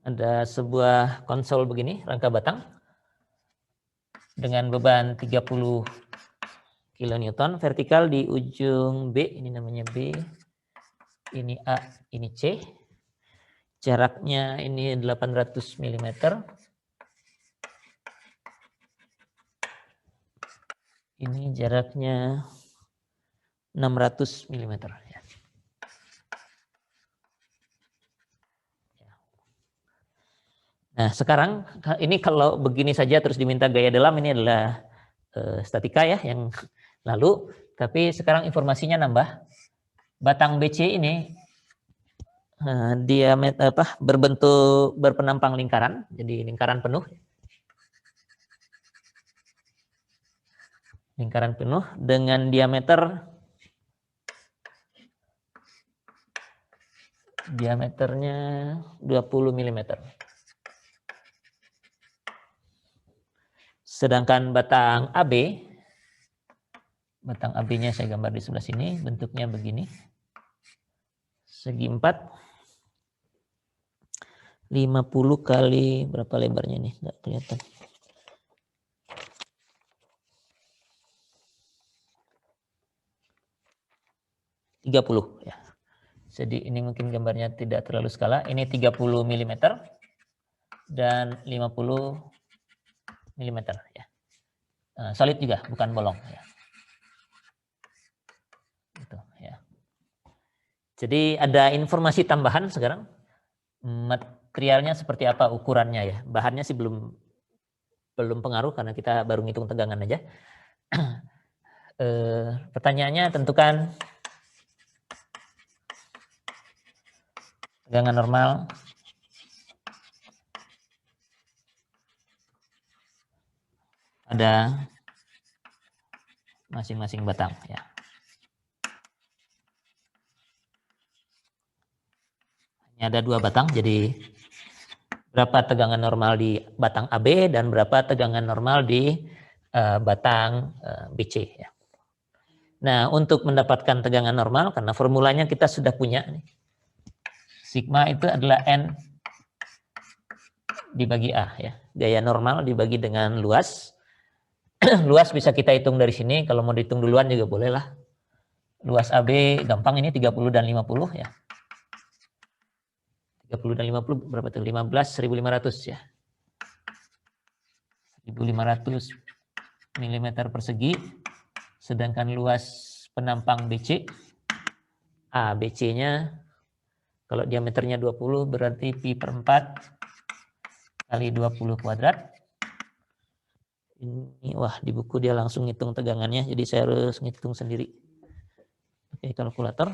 Ada sebuah konsol begini, rangka batang dengan beban 30 kN, vertikal di ujung B, ini namanya B, ini A, ini C. Jaraknya ini 800 mm. Ini jaraknya 600 mm. Ya. Nah, sekarang ini kalau begini saja terus diminta gaya dalam, ini adalah statika ya yang lalu, tapi sekarang informasinya nambah. Batang BC ini diameter berbentuk berpenampang lingkaran, jadi lingkaran penuh. Lingkaran penuh dengan diameternya 20 mm. Sedangkan batang AB-nya saya gambar di sebelah sini, bentuknya begini. Segi 4, 50 kali berapa lebarnya nih, nggak kelihatan. Ya. Jadi ini mungkin gambarnya tidak terlalu skala. Ini 30 mm dan 50 mm ya. Solid juga, bukan bolong ya. Gitu, ya. Jadi ada informasi tambahan sekarang. Materialnya seperti apa, ukurannya ya. Bahannya sih belum pengaruh karena kita baru ngitung tegangan aja. Pertanyaannya tentukan tegangan normal pada masing-masing batang ya. Ini ada 2 batang, jadi berapa tegangan normal di batang AB dan berapa tegangan normal di batang BC ya. Nah, untuk mendapatkan tegangan normal, karena formulanya kita sudah punya, sigma itu adalah N dibagi A ya. Gaya normal dibagi dengan luas. Luas bisa kita hitung dari sini, kalau mau dihitung duluan juga boleh lah. Luas AB gampang, ini 30 dan 50 ya. 30 dan 50 berapa tuh? 15.500 ya. 1.500 mm persegi. Sedangkan luas penampang BC, BC-nya kalau diameternya 20 berarti pi per 4 kali 20 kuadrat. Ini wah, di buku dia langsung ngitung tegangannya, jadi saya harus ngitung sendiri. Oke, kalkulator.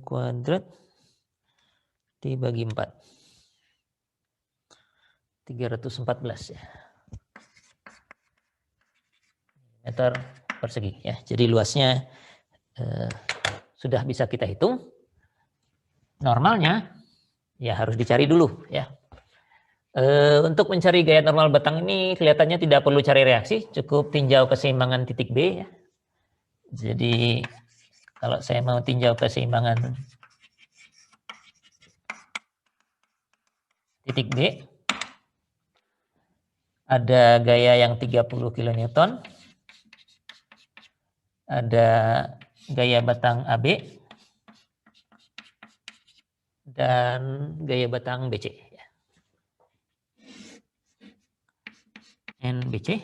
Kuadrat dibagi 4. 314 ya. Meter persegi ya. Jadi luasnya sudah bisa kita hitung. Normalnya ya harus dicari dulu ya. Untuk mencari gaya normal batang ini kelihatannya tidak perlu cari reaksi, cukup tinjau keseimbangan titik B ya. Jadi kalau saya mau tinjau keseimbangan titik B, ada gaya yang 30 kN, ada gaya batang AB, dan gaya batang BC. NBC.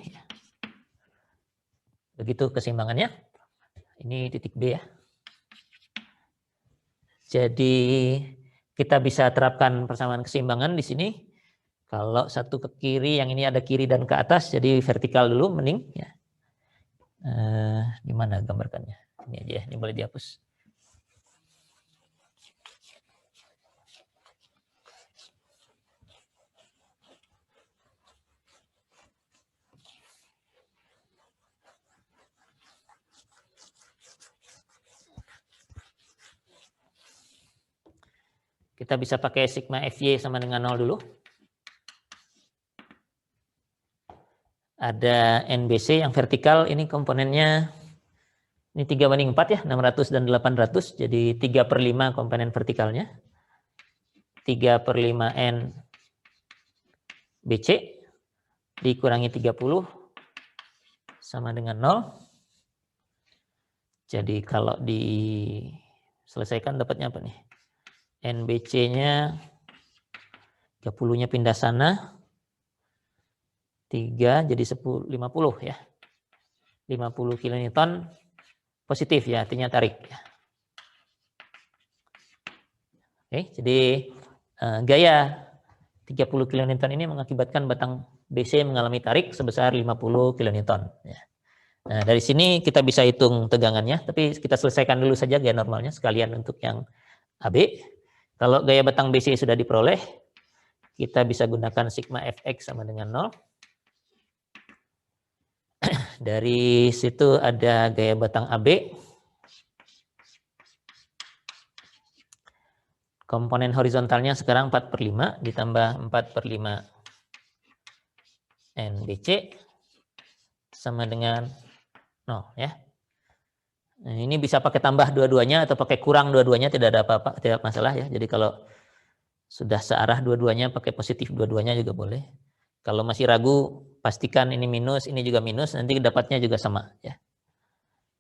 Begitu keseimbangannya. Ini titik B ya. Jadi kita bisa terapkan persamaan keseimbangan di sini. Kalau satu ke kiri, yang ini ada kiri dan ke atas, jadi vertikal dulu, mending ya. Gimana gambarkannya? Ini aja, ini boleh dihapus. Kita bisa pakai sigma FY sama dengan 0 dulu. Ada NBC yang vertikal, ini komponennya ini 3:4 ya, 600 dan 800, jadi 3/5 komponen vertikalnya. 3/5 NBC dikurangi 30 sama dengan 0. Jadi kalau diselesaikan dapatnya apa nih? NBC-nya 30-nya pindah sana. 3 jadi 50 ya. 50 kilonewton positif ya, artinya tarik. Oke, jadi gaya 30 kilonewton ini mengakibatkan batang BC mengalami tarik sebesar 50 kilonewton. Nah, dari sini kita bisa hitung tegangannya, tapi kita selesaikan dulu saja gaya normalnya sekalian untuk yang AB. Kalau gaya batang BC sudah diperoleh, kita bisa gunakan sigma Fx sama dengan 0. Dari situ ada gaya batang AB. Komponen horizontalnya sekarang 4/5 ditambah 4/5 NBC sama dengan 0 ya. Nah, ini bisa pakai tambah dua-duanya atau pakai kurang dua-duanya, tidak ada apa-apa, tidak masalah ya. Jadi kalau sudah searah dua-duanya pakai positif dua-duanya juga boleh. Kalau masih ragu, pastikan ini minus, ini juga minus, nanti dapatnya juga sama ya.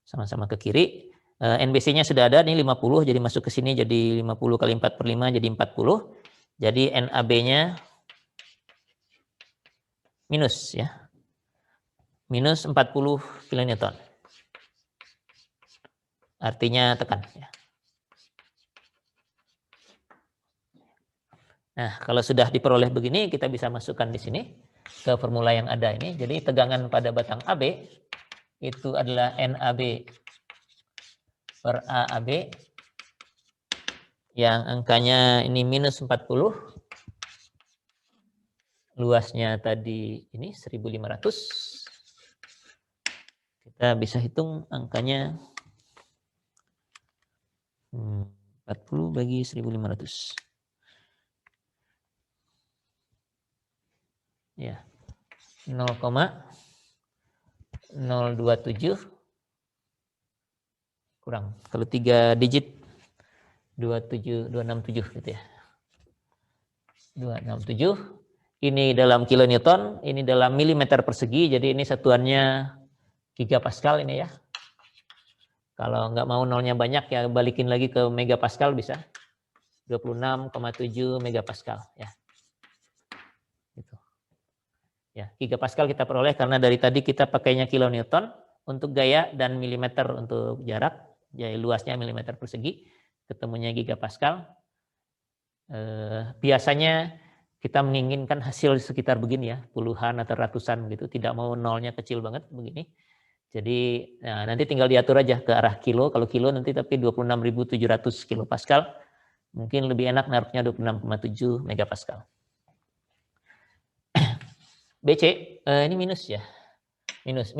Sama-sama ke kiri. NBC-nya sudah ada, ini 50, jadi masuk ke sini jadi 50 kali 4/5 jadi 40. Jadi NAB-nya minus ya. Minus 40 kilonewton. Artinya tekan ya. Nah, kalau sudah diperoleh begini, kita bisa masukkan di sini ke formula yang ada ini. Jadi tegangan pada batang AB itu adalah NAB per AAB yang angkanya ini minus 40. Luasnya tadi ini 1500. Kita bisa hitung angkanya 40 bagi 1500. Ya. 0,027 kurang. Kalau 3 digit 267 gitu ya. 267. Ini dalam kilonewton, ini dalam milimeter persegi, jadi ini satuannya gigapascal ini ya. Kalau nggak mau nolnya banyak ya balikin lagi ke megapascal bisa. 26,7 megapascal ya. Gitu. Ya, gigapascal kita peroleh karena dari tadi kita pakainya kilonewton untuk gaya dan milimeter untuk jarak. Jadi luasnya milimeter persegi, ketemunya gigapascal. Biasanya kita menginginkan hasil sekitar begini ya, puluhan atau ratusan gitu, tidak mau nolnya kecil banget begini. Jadi nah, nanti tinggal diatur aja ke arah kilo. Kalau kilo nanti tapi 26.700 kilopascal. Mungkin lebih enak naruhnya 26,7 megapascal. BC ini minus ya. Minus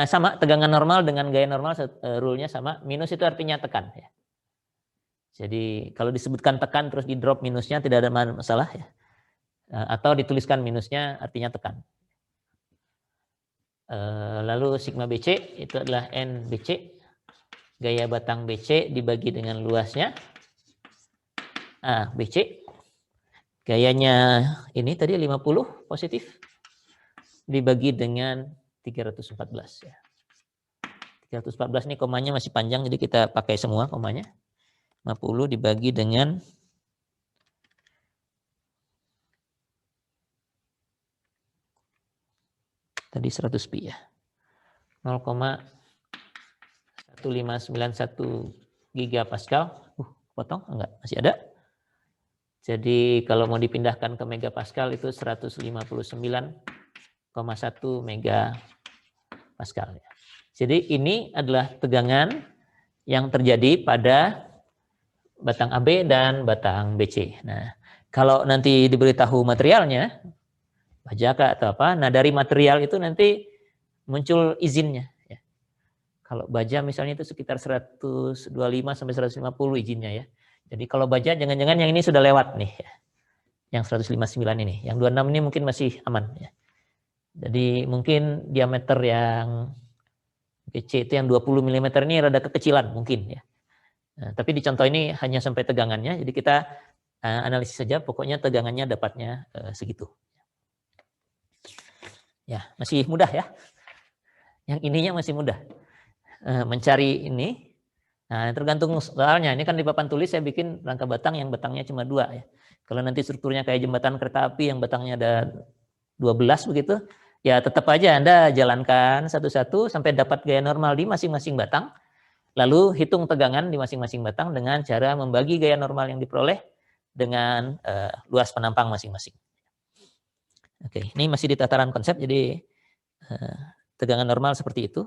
sama tegangan normal dengan gaya normal rule-nya sama. Minus itu artinya tekan ya. Jadi kalau disebutkan tekan terus di drop minusnya tidak ada masalah ya. Atau dituliskan minusnya artinya tekan. Lalu sigma BC itu adalah NBC, gaya batang BC dibagi dengan luasnya. BC gayanya ini tadi 50 positif dibagi dengan 314 ya. 314 ini komanya masih panjang jadi kita pakai semua komanya. 50 dibagi dengan tadi 100 pi ya. 0,1591 gigapascal. Potong enggak? Masih ada. Jadi kalau mau dipindahkan ke megapascal itu 159,1 megapascal ya. Jadi ini adalah tegangan yang terjadi pada batang AB dan batang BC. Nah, kalau nanti diberitahu materialnya baja atau apa, nah dari material itu nanti muncul izinnya ya. Kalau baja misalnya itu sekitar 125 sampai 150 izinnya ya. Jadi kalau baja jangan-jangan yang ini sudah lewat nih ya. Yang 159 ini, yang 26 ini mungkin masih aman ya. Jadi mungkin diameter yang BC itu yang 20 mm ini rada kekecilan mungkin ya. Nah, tapi di contoh ini hanya sampai tegangannya, jadi kita analisis saja, pokoknya tegangannya dapatnya segitu. Ya, masih mudah ya. Yang ininya masih mudah. Mencari ini, nah tergantung soalnya. Ini kan di papan tulis saya bikin rangka batang yang batangnya cuma 2 ya. Kalau nanti strukturnya kayak jembatan kereta api yang batangnya ada 12 begitu, ya tetap aja Anda jalankan satu-satu sampai dapat gaya normal di masing-masing batang. Lalu hitung tegangan di masing-masing batang dengan cara membagi gaya normal yang diperoleh dengan luas penampang masing-masing. Oke, ini masih di tataran konsep, jadi tegangan normal seperti itu.